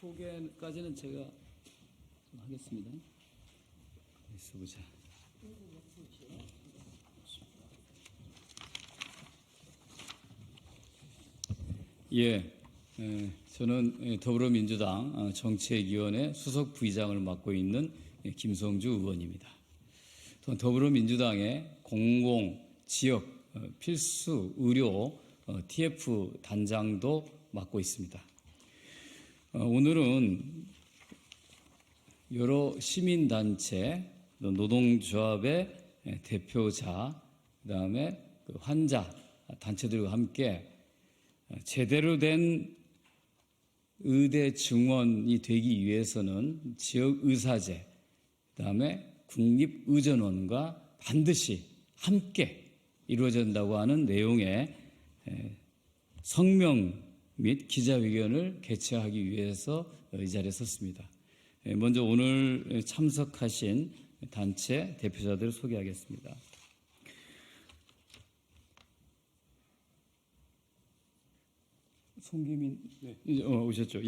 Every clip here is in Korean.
소개까지는 제가 하겠습니다. 있어 보자. 저는 더불어민주당 정책위원회 수석 부의장을 맡고 있는 김성주 의원입니다. 더불어민주당의 공공, 지역, 필수, 의료, TF 단장도 맡고 있습니다. 오늘은 여러 시민단체, 노동조합의 대표자, 그다음에 환자 단체들과 함께 제대로 된 의대 증원이 되기 위해서는 지역의사제, 그다음에 국립의전원과 반드시 함께 이루어진다고 하는 내용의 성명 및 기자회견을 개최하기 위해서 이 자리에 섰습니다. 먼저 오늘 참석하신 단체 대표자들을 소개하겠습니다. 송기민 오셨죠?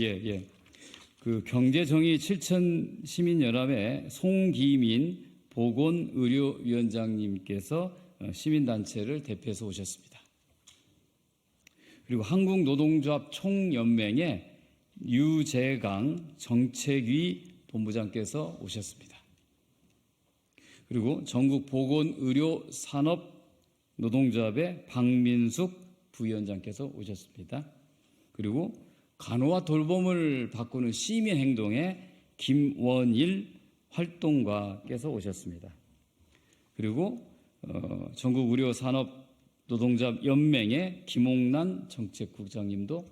그 경제정의 7천 시민연합의 송기민 보건의료위원장님께서 시민단체를 대표해서 오셨습니다. 그리고 한국노동조합 총연맹의 유재강 정책위 본부장께서 오셨습니다. 그리고 전국보건의료산업노동조합의 박민숙 부위원장께서 오셨습니다. 그리고 간호와 돌봄을 바꾸는 시민행동의 김원일 활동가께서 오셨습니다. 그리고 전국의료산업노동조합 연맹의 김홍란 정책국장님도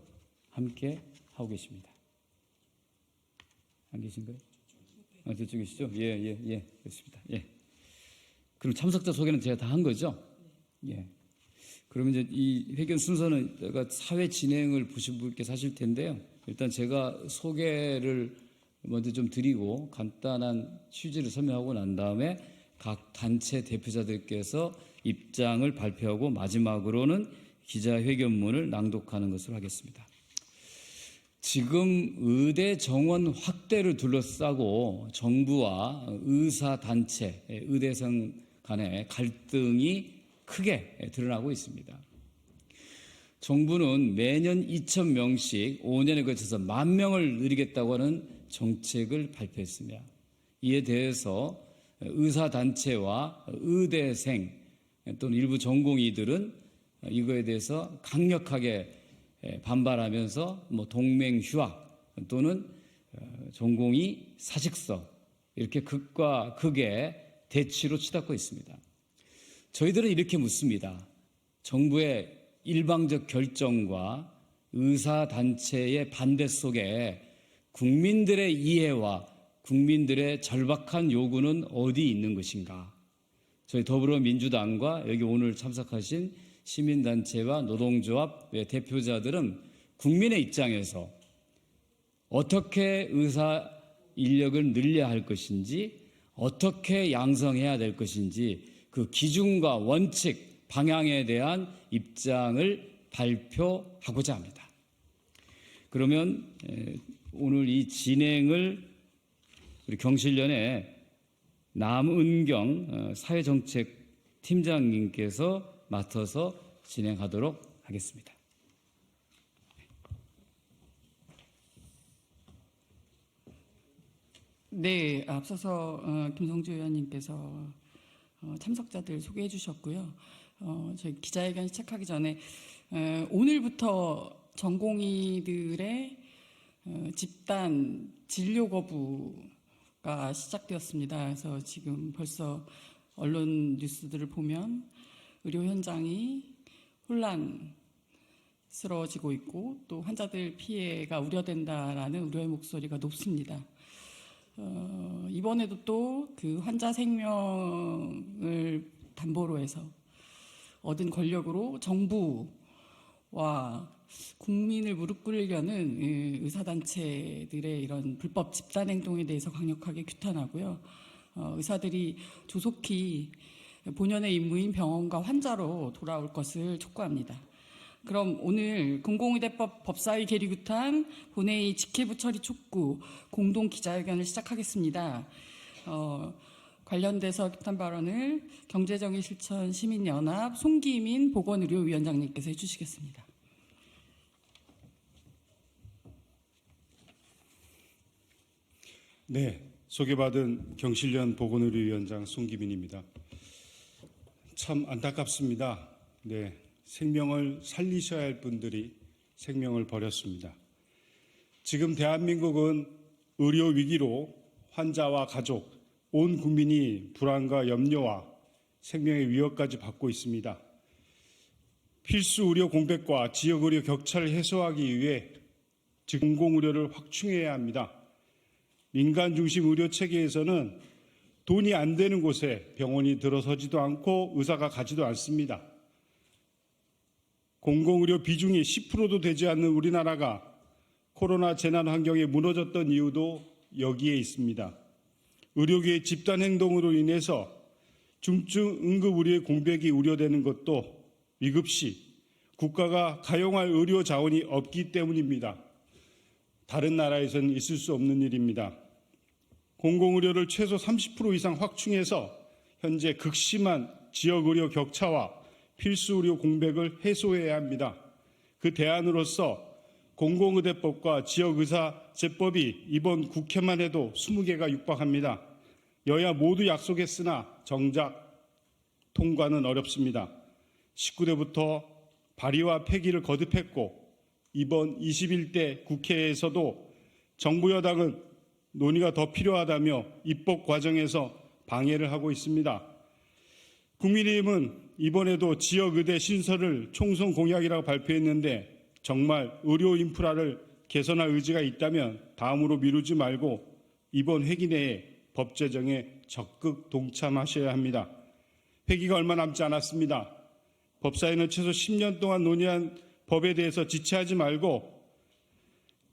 함께 하고 계십니다. 안 계신가요? 저쪽이시죠? 그렇습니다. 그럼 참석자 소개는 제가 다 한 거죠? 그러면 이제 이 회견 순서는 제가 사회 진행을 보신 분께서 하실 텐데요. 일단 제가 소개를 먼저 좀 드리고 간단한 취지를 설명하고 난 다음에 각 단체 대표자들께서 입장을 발표하고 마지막으로는 기자회견문을 낭독하는 것으로 하겠습니다. 지금 의대 정원 확대를 둘러싸고 정부와 의사단체, 의대생 간의 갈등이 크게 드러나고 있습니다. 정부는 매년 2,000명씩 5년에 걸쳐서 10,000명을 늘리겠다고 하는 정책을 발표했으며 이에 대해서 의사단체와 의대생 또는 일부 전공의들은 이거에 대해서 강력하게 반발하면서 동맹휴학 또는 전공의 사직서 이렇게 극과 극의 대치로 치닫고 있습니다. 저희들은 이렇게 묻습니다. 정부의 일방적 결정과 의사단체의 반대 속에 국민들의 이해와 국민들의 절박한 요구는 어디 있는 것인가? 저희 더불어민주당과 여기 오늘 참석하신 시민단체와 노동조합의 대표자들은 국민의 입장에서 어떻게 의사 인력을 늘려야 할 것인지, 어떻게 양성해야 될 것인지 그 기준과 원칙, 방향에 대한 입장을 발표하고자 합니다. 그러면 오늘 이 진행을 우리 경실련의 남은경 사회정책팀장님께서 맡아서 진행하도록 하겠습니다. 네, 앞서서 김성주 의원님께서 참석자들 소개해 주셨고요. 저희 기자회견 시작하기 전에 오늘부터 전공의들의 집단 진료 거부가 시작되었습니다. 그래서 지금 벌써 언론 뉴스들을 보면 의료 현장이 혼란스러워지고 있고 또 환자들 피해가 우려된다라는 우려의 목소리가 높습니다. 이번에도 또 그 환자 생명을 담보로 해서 얻은 권력으로 정부와 국민을 무릎 꿇으려는 의사단체들의 이런 불법 집단행동에 대해서 강력하게 규탄하고요. 의사들이 조속히 본연의 임무인 병원과 환자로 돌아올 것을 촉구합니다. 그럼 오늘 공공의대법 법사위 계류구탄 본회의 직회부 처리 촉구 공동 기자회견을 시작하겠습니다. 관련돼서 규탄 발언을 경제정의실천 시민연합 송기민 보건의료위원장님께서 해주시겠습니다. 네, 소개받은 경실련 보건의료위원장 송기민입니다. 참 안타깝습니다. 네, 생명을 살리셔야 할 분들이 생명을 버렸습니다. 지금 대한민국은 의료 위기로 환자와 가족, 온 국민이 불안과 염려와 생명의 위협까지 받고 있습니다. 필수 의료 공백과 지역 의료 격차를 해소하기 위해 공공의료를 확충해야 합니다. 민간 중심 의료 체계에서는 돈이 안 되는 곳에 병원이 들어서지도 않고 의사가 가지도 않습니다. 공공의료 비중이 10%도 되지 않는 우리나라가 코로나 재난 환경에 무너졌던 이유도 여기에 있습니다. 의료계의 집단 행동으로 인해서 중증 응급 의료의 공백이 우려되는 것도 위급시 국가가 가용할 의료 자원이 없기 때문입니다. 다른 나라에서는 있을 수 없는 일입니다. 공공의료를 최소 30% 이상 확충해서 현재 극심한 지역의료 격차와 필수의료 공백을 해소해야 합니다. 그 대안으로서 공공의대법과 지역의사제법이 이번 국회만 해도 20개가 육박합니다. 여야 모두 약속했으나 정작 통과는 어렵습니다. 19대부터 발의와 폐기를 거듭했고 이번 21대 국회에서도 정부 여당은 논의가 더 필요하다며 입법 과정에서 방해를 하고 있습니다. 국민의힘은 이번에도 지역의대 신설을 총선 공약이라고 발표했는데 정말 의료 인프라를 개선할 의지가 있다면 다음으로 미루지 말고 이번 회기 내에 법 제정에 적극 동참하셔야 합니다. 회기가 얼마 남지 않았습니다. 법사위는 최소 10년 동안 논의한 법에 대해서 지체하지 말고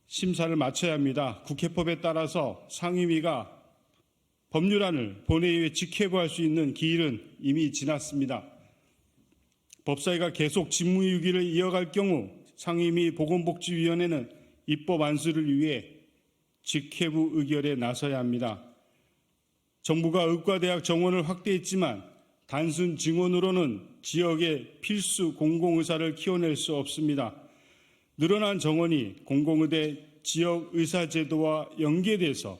심사를 마쳐야 합니다. 국회법에 따라서 상임위가 법률안을 본회의에 직회부할 수 있는 기일은 이미 지났습니다. 법사위가 계속 직무유기를 이어갈 경우 상임위 보건복지위원회는 입법 안수를 위해 직회부 의결에 나서야 합니다. 정부가 의과대학 정원을 확대했지만 단순 증원으로는 지역의 필수 공공의사를 키워낼 수 없습니다. 늘어난 정원이 공공의대 지역의사제도와 연계돼서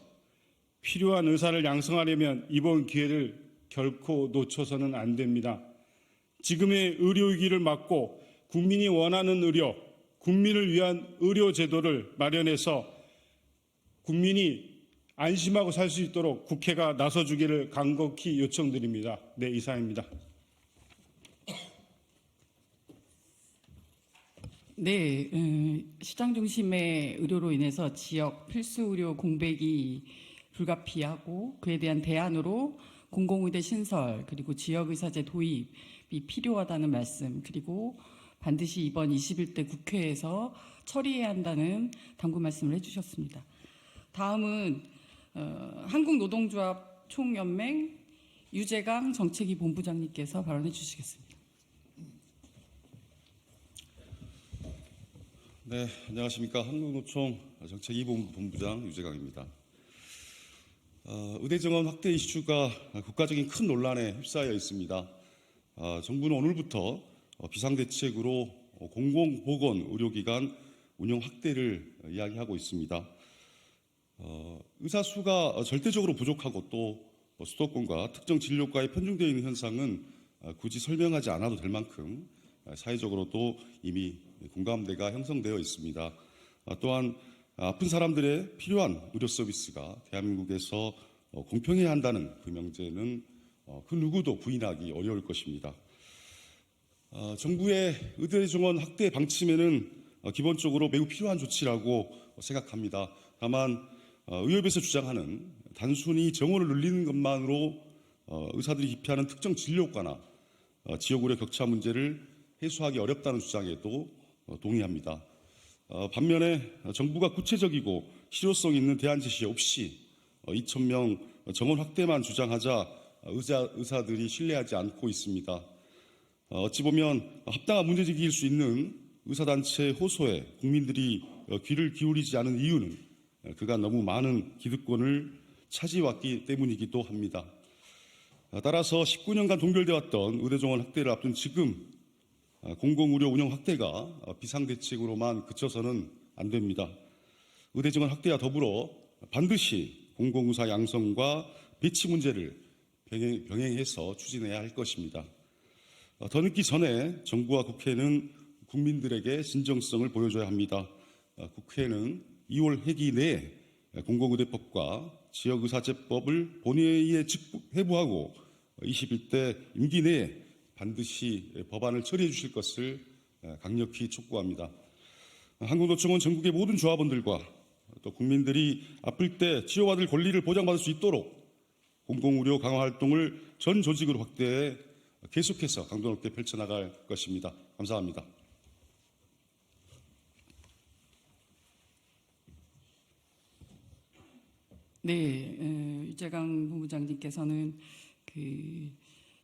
필요한 의사를 양성하려면 이번 기회를 결코 놓쳐서는 안 됩니다. 지금의 의료위기를 막고 국민이 원하는 의료, 국민을 위한 의료제도를 마련해서 국민이 안심하고 살 수 있도록 국회가 나서주기를 간곡히 요청드립니다. 네, 이상입니다. 네, 시장 중심의 의료로 인해서 지역 필수 의료 공백이 불가피하고 그에 대한 대안으로 공공의대 신설 그리고 지역의사제 도입이 필요하다는 말씀, 그리고 반드시 이번 21대 국회에서 처리해야 한다는 당부 말씀을 해주셨습니다. 다음은 한국노동조합 총연맹 유재강 정책위 본부장님께서 발언해 주시겠습니다. 네, 안녕하십니까. 한국노총 정책위 본부장 유재강입니다. 의대 정원 확대 이슈가 국가적인 큰 논란에 휩싸여 있습니다. 정부는 오늘부터 비상대책으로 공공보건의료기관 운영 확대를 이야기하고 있습니다. 의사 수가 절대적으로 부족하고 또 수도권과 특정 진료과에 편중되어 있는 현상은 굳이 설명하지 않아도 될 만큼 사회적으로도 이미 공감대가 형성되어 있습니다. 또한 아픈 사람들의 필요한 의료 서비스가 대한민국에서 공평해야 한다는 그 명제는 그 누구도 부인하기 어려울 것입니다. 정부의 의대 정원 확대 방침에는 기본적으로 매우 필요한 조치라고 생각합니다. 다만 의협에서 주장하는 단순히 정원을 늘리는 것만으로 의사들이 기피하는 특정 진료과나 지역 의료 격차 문제를 해소하기 어렵다는 주장에도 동의합니다. 반면에 정부가 구체적이고 실효성 있는 대안 제시 없이 2,000명 정원 확대만 주장하자 의사들이 신뢰하지 않고 있습니다. 어찌 보면 합당한 문제제기일 수 있는 의사단체 호소에 국민들이 귀를 기울이지 않은 이유는 그간 너무 많은 기득권을 차지해왔기 때문이기도 합니다. 따라서 19년간 동결돼 왔던 의대 정원 확대를 앞둔 지금 공공의료 운영 확대가 비상대책으로만 그쳐서는 안 됩니다. 의대 정원 확대와 더불어 반드시 공공의사 양성과 배치 문제를 병행해서 추진해야 할 것입니다. 더 늦기 전에 정부와 국회는 국민들에게 진정성을 보여줘야 합니다. 국회는 2월 회기 내에 공공의대법과 지역의사제법을 본회의에 회부하고 21대 임기 내에 반드시 법안을 처리해 주실 것을 강력히 촉구합니다. 한국노총은 전국의 모든 조합원들과 또 국민들이 아플 때 치료받을 권리를 보장받을 수 있도록 공공의료 강화 활동을 전 조직으로 확대해 계속해서 강도 높게 펼쳐나갈 것입니다. 감사합니다. 네, 유재강 본부장님께서는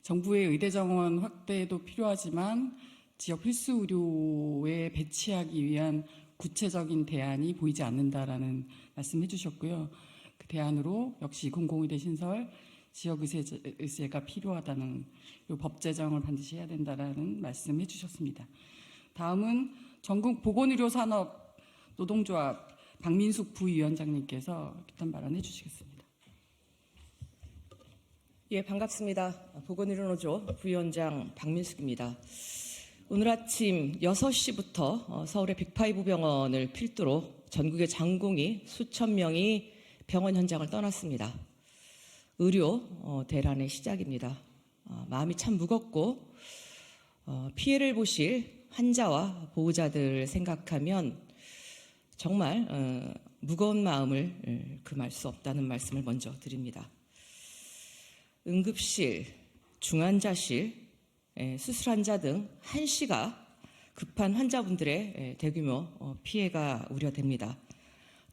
정부의 의대 정원 확대도 필요하지만 지역 필수 의료에 배치하기 위한 구체적인 대안이 보이지 않는다라는 말씀해 주셨고요. 그 대안으로 역시 공공의대 신설, 지역의사제가 필요하다는, 그리고 법 제정을 반드시 해야 된다라는 말씀해 주셨습니다. 다음은 전국 보건의료산업 노동조합 박민숙 부위원장님께서 기탄 발언해 주시겠습니다. 예, 반갑습니다. 보건의료노조 부위원장 박민숙입니다. 오늘 아침 6시부터 서울의 빅5 병원을 필두로 전국의 장공이 수천 명이 병원 현장을 떠났습니다. 의료 대란의 시작입니다. 마음이 참 무겁고 피해를 보실 환자와 보호자들 생각하면 정말 무거운 마음을 금할 수 없다는 말씀을 먼저 드립니다. 응급실, 중환자실, 수술 환자 등 한시가 급한 환자분들의 대규모 피해가 우려됩니다.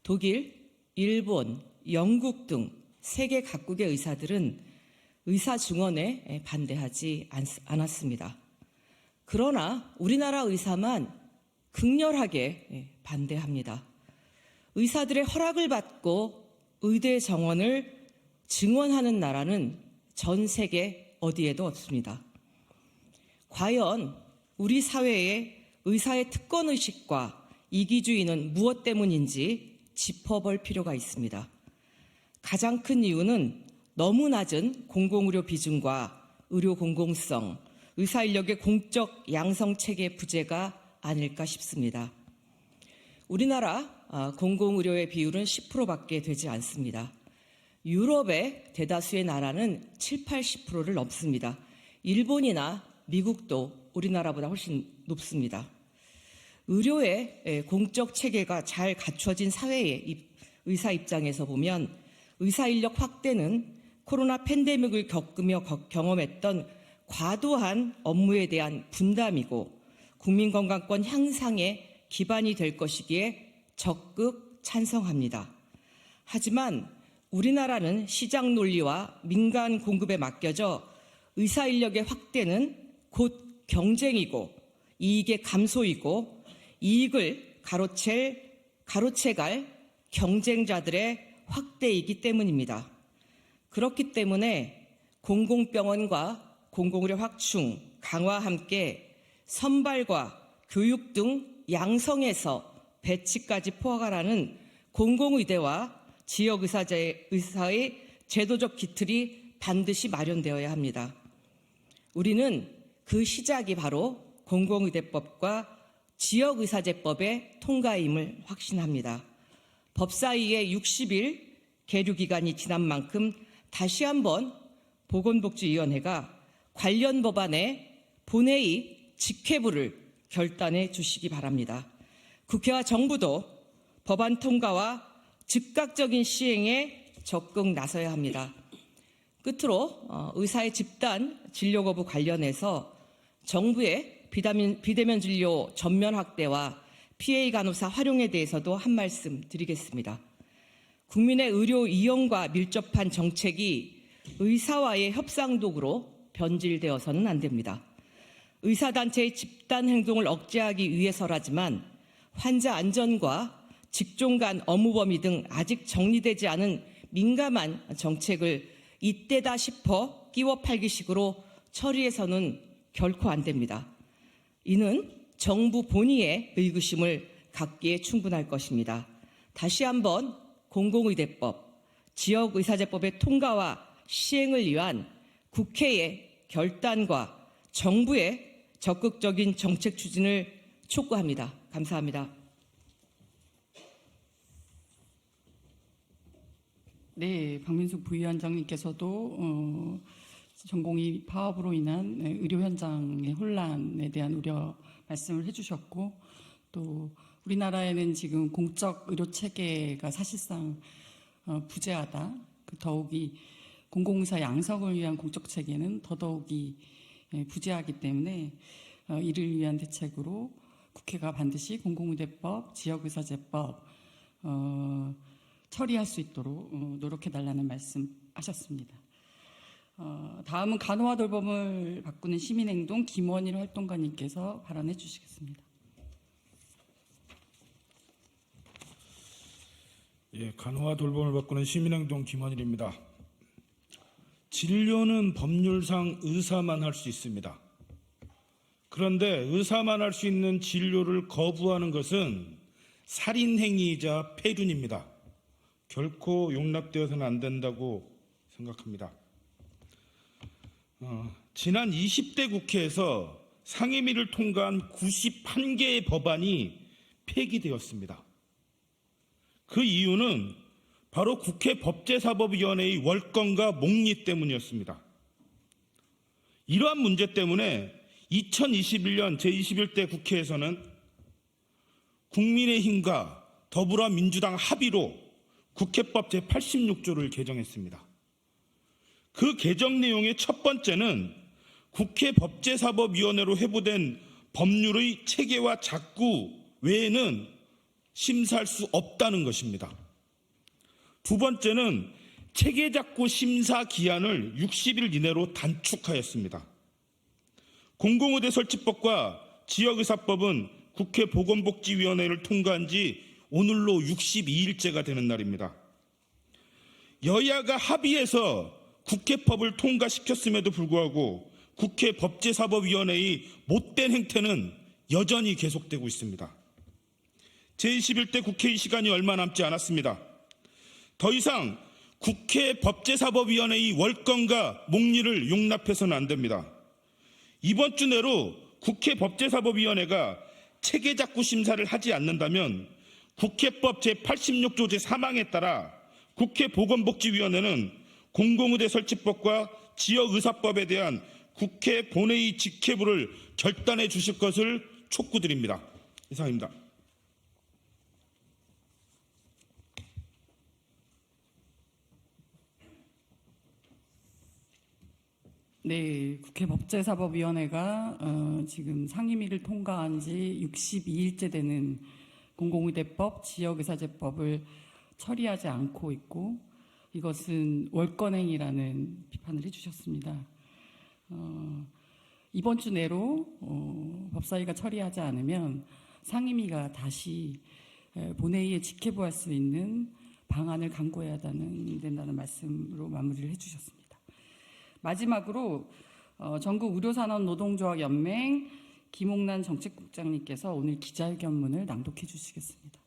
독일, 일본, 영국 등 세계 각국의 의사들은 의사 증원에 반대하지 않았습니다. 그러나 우리나라 의사만 극렬하게 반대합니다. 의사들의 허락을 받고 의대 정원을 증원하는 나라는 전 세계 어디에도 없습니다. 과연 우리 사회의 의사의 특권의식과 이기주의는 무엇 때문인지 짚어볼 필요가 있습니다. 가장 큰 이유는 너무 낮은 공공의료 비중과 의료 공공성, 의사 인력의 공적 양성 체계 부재가 아닐까 싶습니다. 우리나라 공공의료의 비율은 10%밖에 되지 않습니다. 유럽의 대다수의 나라는 7, 80%를 넘습니다. 일본이나 미국도 우리나라보다 훨씬 높습니다. 의료의 공적 체계가 잘 갖춰진 사회의 의사 입장에서 보면 의사 인력 확대는 코로나 팬데믹을 겪으며 경험했던 과도한 업무에 대한 분담이고 국민건강권 향상의 기반이 될 것이기에 적극 찬성합니다. 하지만 우리나라는 시장 논리와 민간 공급에 맡겨져 의사 인력의 확대는 곧 경쟁이고 이익의 감소이고 이익을 가로채갈 경쟁자들의 확대이기 때문입니다. 그렇기 때문에 공공병원과 공공의료 확충, 강화와 함께 선발과 교육 등 양성에서 배치까지 포괄하는 공공의대와 지역의사의 제도적 기틀이 반드시 마련되어야 합니다. 우리는 그 시작이 바로 공공의대법과 지역의사제법의 통과임을 확신합니다. 법사위의 60일 계류기간이 지난 만큼 다시 한번 보건복지위원회가 관련 법안의 본회의 직회부를 결단해 주시기 바랍니다. 국회와 정부도 법안 통과와 즉각적인 시행에 적극 나서야 합니다. 끝으로 의사의 집단 진료 거부 관련해서 정부의 비대면 진료 전면 확대와 PA 간호사 활용에 대해서도 한 말씀 드리겠습니다. 국민의 의료 이용과 밀접한 정책이 의사와의 협상 도구로 변질되어서는 안 됩니다. 의사단체의 집단 행동을 억제하기 위해서라지만 환자 안전과 직종 간 업무 범위 등 아직 정리되지 않은 민감한 정책을 이때다 싶어 끼워 팔기식으로 처리해서는 결코 안 됩니다. 이는 정부 본의의 의구심을 갖기에 충분할 것입니다. 다시 한번 공공의대법, 지역의사제법의 통과와 시행을 위한 국회의 결단과 정부의 적극적인 정책 추진을 촉구합니다. 감사합니다. 네, 박민숙 부위원장님께서도 전공의 파업으로 인한 의료 현장의 혼란에 대한 우려 말씀을 해주셨고, 또 우리나라에는 지금 공적 의료 체계가 사실상 부재하다. 더욱이 공공의사 양성을 위한 공적 체계는 더더욱이 부재하기 때문에 이를 위한 대책으로 국회가 반드시 공공의대법, 지역의사제법 처리할 수 있도록 노력해달라는 말씀하셨습니다. 다음은 간호와 돌봄을 바꾸는 시민행동 김원일 활동가님께서 발언해 주시겠습니다. 예, 간호와 돌봄을 바꾸는 시민행동 김원일입니다. 진료는 법률상 의사만 할 수 있습니다. 그런데 의사만 할 수 있는 진료를 거부하는 것은 살인행위이자 폐륜입니다. 결코 용납되어서는 안 된다고 생각합니다. 지난 20대 국회에서 상임위를 통과한 91개의 법안이 폐기되었습니다. 그 이유는 바로 국회 법제사법위원회의 월권과 목리 때문이었습니다. 이러한 문제 때문에 2021년 제21대 국회에서는 국민의힘과 더불어민주당 합의로 국회법 제86조를 개정했습니다. 그 개정 내용의 첫 번째는 국회 법제사법위원회로 회부된 법률의 체계와 작구 외에는 심사할 수 없다는 것입니다. 두 번째는 체계작구 심사 기한을 60일 이내로 단축하였습니다. 공공의대 설치법과 지역의사법은 국회 보건복지위원회를 통과한 지 오늘로 62일째가 되는 날입니다. 여야가 합의해서 국회법을 통과시켰음에도 불구하고 국회 법제사법위원회의 못된 행태는 여전히 계속되고 있습니다. 제21대 국회의 시간이 얼마 남지 않았습니다. 더 이상 국회 법제사법위원회의 월권과 목리를 용납해서는 안 됩니다. 이번 주 내로 국회 법제사법위원회가 체계작구 심사를 하지 않는다면 국회법 제86조 제3항에 따라 국회 보건복지위원회는 공공의대 설치법과 지역의사법에 대한 국회 본회의 직회부를 결단해 주실 것을 촉구드립니다. 이상입니다. 네, 국회 법제사법위원회가 지금 상임위를 통과한 지 62일째 되는 공공의대법, 지역의사제법을 처리하지 않고 있고, 이것은 월권행위라는 비판을 해주셨습니다. 이번 주 내로 법사위가 처리하지 않으면 상임위가 다시 본회의에 직회부할 수 있는 방안을 강구해야 된다는 말씀으로 마무리를 해주셨습니다. 마지막으로 전국의료산업노동조합연맹 김홍란 정책국장님께서 오늘 기자회견문을 낭독해 주시겠습니다.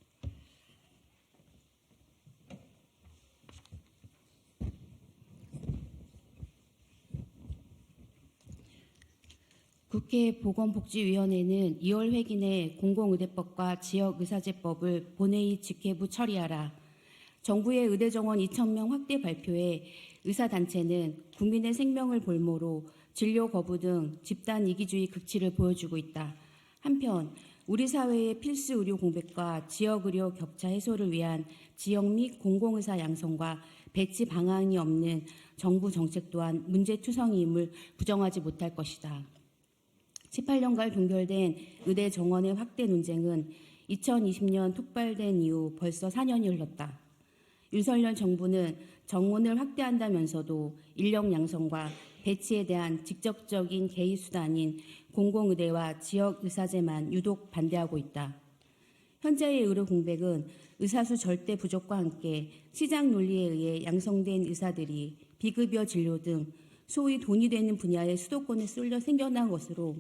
국회 보건복지위원회는 2월 회기내 공공의대법과 지역의사제법을 본회의 직회부 처리하라. 정부의 의대정원 2,000명 확대 발표에 의사단체는 국민의 생명을 볼모로 진료 거부 등 집단 이기주의 극치를 보여주고 있다. 한편 우리 사회의 필수 의료 공백과 지역의료 격차 해소를 위한 지역 및 공공의사 양성과 배치 방안이 없는 정부 정책 또한 문제투성이임을 부정하지 못할 것이다. 18년간 종결된 의대 정원의 확대 논쟁은 2020년 촉발된 이후 벌써 4년이 흘렀다. 윤석열 정부는 정원을 확대한다면서도 인력 양성과 배치에 대한 직접적인 개입 수단인 공공의대와 지역의사제만 유독 반대하고 있다. 현재의 의료 공백은 의사수 절대 부족과 함께 시장 논리에 의해 양성된 의사들이 비급여 진료 등 소위 돈이 되는 분야의 수도권에 쏠려 생겨난 것으로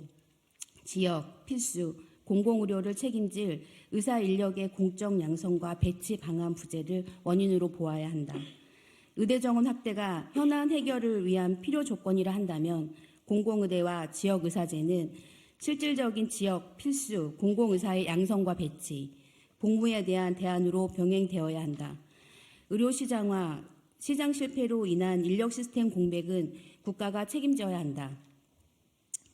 지역, 필수, 공공의료를 책임질 의사 인력의 공적 양성과 배치 방안 부재를 원인으로 보아야 한다. 의대 정원 확대가 현안 해결을 위한 필요 조건이라 한다면 공공의대와 지역의사제는 실질적인 지역, 필수, 공공의사의 양성과 배치, 복무에 대한 대안으로 병행되어야 한다. 의료시장화, 시장 실패로 인한 인력 시스템 공백은 국가가 책임져야 한다.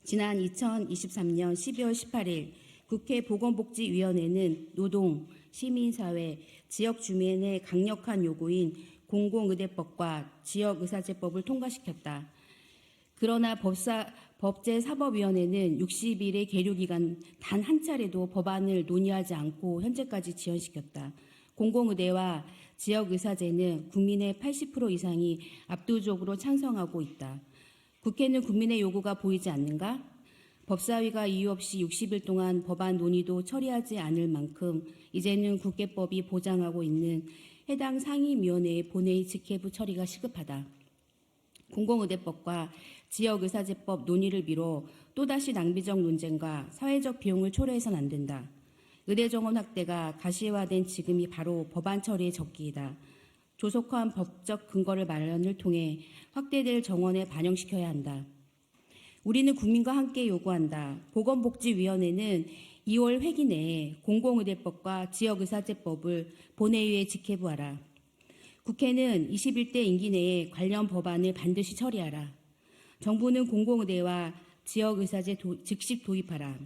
지난 2023년 12월 18일 국회 보건복지위원회는 노동, 시민사회, 지역 주민의 강력한 요구인 공공의대법과 지역의사제법을 통과시켰다. 그러나 법제사법위원회는 60일의 계류기간 단 한 차례도 법안을 논의하지 않고 현재까지 지연시켰다. 공공의대와 지역의사제는 국민의 80% 이상이 압도적으로 찬성하고 있다. 국회는 국민의 요구가 보이지 않는가? 법사위가 이유 없이 60일 동안 법안 논의도 처리하지 않을 만큼 이제는 국회법이 보장하고 있는 해당 상임위원회의 본회의 직회부 처리가 시급하다. 공공의대법과 지역의사제법 논의를 미뤄 또다시 낭비적 논쟁과 사회적 비용을 초래해서는 안 된다. 의대 정원 확대가 가시화된 지금이 바로 법안 처리의 적기이다. 조속한 법적 근거를 마련을 통해 확대될 정원에 반영시켜야 한다. 우리는 국민과 함께 요구한다. 보건복지위원회는 2월 회기 내에 공공의대법과 지역의사제법을 본회의에 직회부하라. 국회는 21대 임기 내에 관련 법안을 반드시 처리하라. 정부는 공공의대와 지역의사제 즉시 도입하라.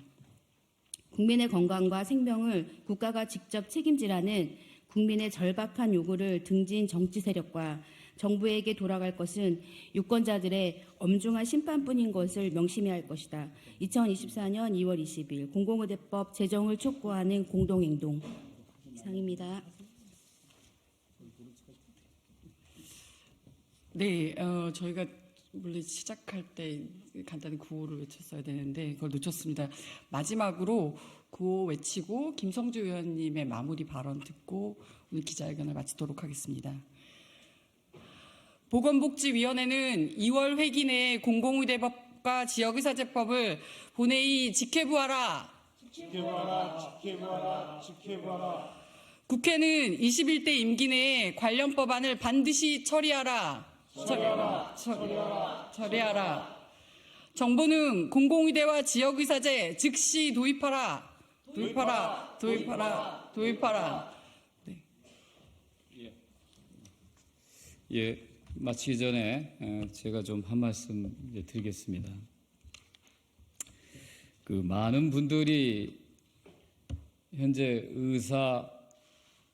국민의 건강과 생명을 국가가 직접 책임지라는 국민의 절박한 요구를 등진 정치 세력과 정부에게 돌아갈 것은 유권자들의 엄중한 심판뿐인 것을 명심해야 할 것이다. 2024년 2월 20일 공공의대법 제정을 촉구하는 공동행동. 이상입니다. 네, 저희가 원래 시작할 때 간단히 구호를 외쳤어야 되는데 그걸 놓쳤습니다. 마지막으로 구호 외치고 김성주 의원님의 마무리 발언 듣고 오늘 기자회견을 마치도록 하겠습니다. 보건복지위원회는 2월 회기 내에 공공의대법과 지역의사제법을 본회의 직회부하라. 직회부하라. 국회는 21대 임기 내에 관련 법안을 반드시 처리하라. 처리하라. 정부는 공공의대와 지역의사제 즉시 도입하라. 네. 예, 마치기 전에 제가 좀 한 말씀 드리겠습니다. 그 많은 분들이 현재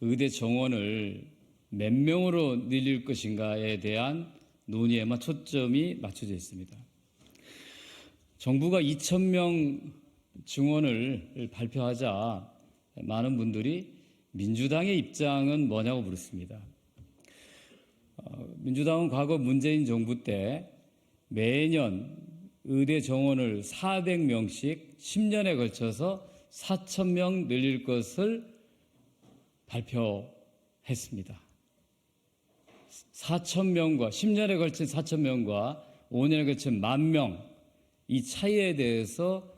의대 정원을 몇 명으로 늘릴 것인가에 대한 논의에만 초점이 맞춰져 있습니다. 정부가 2,000명 증원을 발표하자 많은 분들이 민주당의 입장은 뭐냐고 물었습니다. 민주당은 과거 문재인 정부 때 매년 의대 정원을 400명씩 10년에 걸쳐서 4,000명 늘릴 것을 발표했습니다. 4,000명과 10년에 걸친 4,000명과 5년에 걸친 10,000명 이 차이에 대해서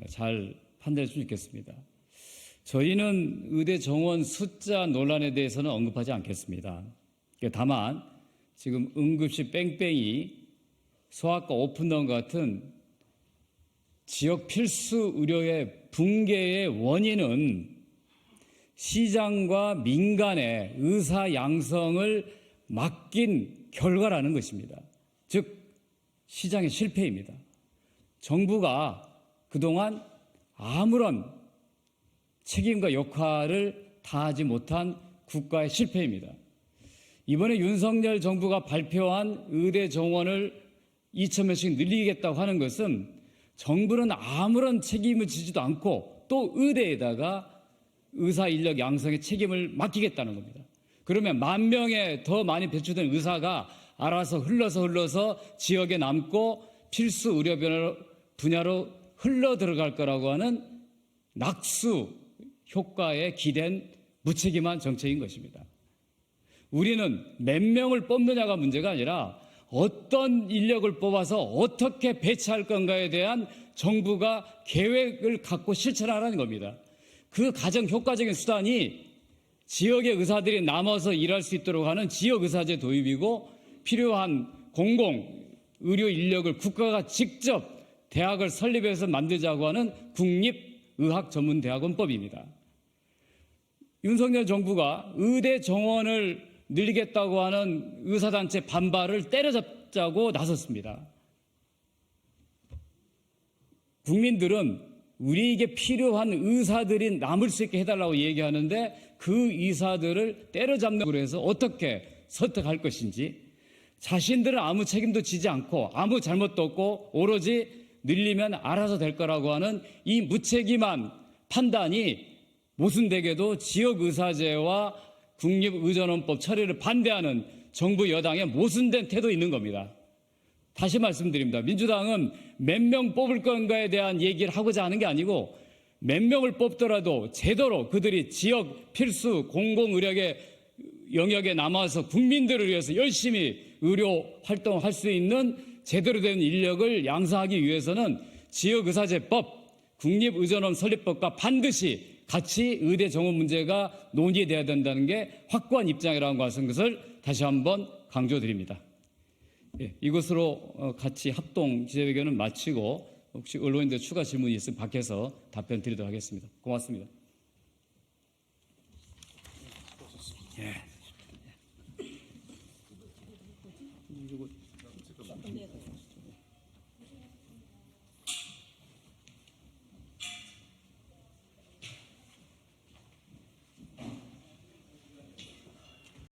잘 판단했으면 좋겠습니다. 저희는 의대 정원 숫자 논란에 대해서는 언급하지 않겠습니다. 다만 지금 응급실 뺑뺑이, 소아과 오픈다운 같은 지역 필수 의료의 붕괴의 원인은 시장과 민간의 의사 양성을 맡긴 결과라는 것입니다. 즉 시장의 실패입니다. 정부가 그동안 아무런 책임과 역할을 다하지 못한 국가의 실패입니다. 이번에 윤석열 정부가 발표한 의대 정원을 2,000명씩 늘리겠다고 하는 것은 정부는 아무런 책임을 지지도 않고 또 의대에다가 의사 인력 양성의 책임을 맡기겠다는 겁니다. 그러면 10,000명에 더 많이 배출된 의사가 알아서 흘러서 지역에 남고 필수 의료 분야로 흘러 들어갈 거라고 하는 낙수 효과에 기댄 무책임한 정책인 것입니다. 우리는 몇 명을 뽑느냐가 문제가 아니라 어떤 인력을 뽑아서 어떻게 배치할 건가에 대한 정부가 계획을 갖고 실천하라는 겁니다. 그 가장 효과적인 수단이 지역의 의사들이 남아서 일할 수 있도록 하는 지역의사제 도입이고, 필요한 공공 의료 인력을 국가가 직접 대학을 설립해서 만들자고 하는 국립의학전문대학원법입니다. 윤석열 정부가 의대 정원을 늘리겠다고 하는 의사단체 반발을 때려잡자고 나섰습니다. 국민들은 우리에게 필요한 의사들이 남을 수 있게 해달라고 얘기하는데, 그 의사들을 때려잡는 해서 어떻게 설득할 것인지, 자신들은 아무 책임도 지지 않고 아무 잘못도 없고 오로지 늘리면 알아서 될 거라고 하는 이 무책임한 판단이 모순되게도 지역의사제와 국립의전원법 처리를 반대하는 정부 여당의 모순된 태도가 있는 겁니다. 다시 말씀드립니다. 민주당은 몇 명 뽑을 건가에 대한 얘기를 하고자 하는 게 아니고, 몇 명을 뽑더라도 제대로 그들이 지역 필수 공공의료의 영역에 남아서 국민들을 위해서 열심히 의료 활동을 할 수 있는 제대로 된 인력을 양성하기 위해서는 지역의사제법, 국립의전원 설립법과 반드시 같이 의대 정원 문제가 논의돼야 된다는 게 확고한 입장이라는 것을 다시 한번 강조드립니다. 예, 이것으로 같이 합동 기자회견을 마치고, 혹시 언론인들 추가 질문이 있으면 밖에서 답변 드리도록 하겠습니다. 고맙습니다. 예.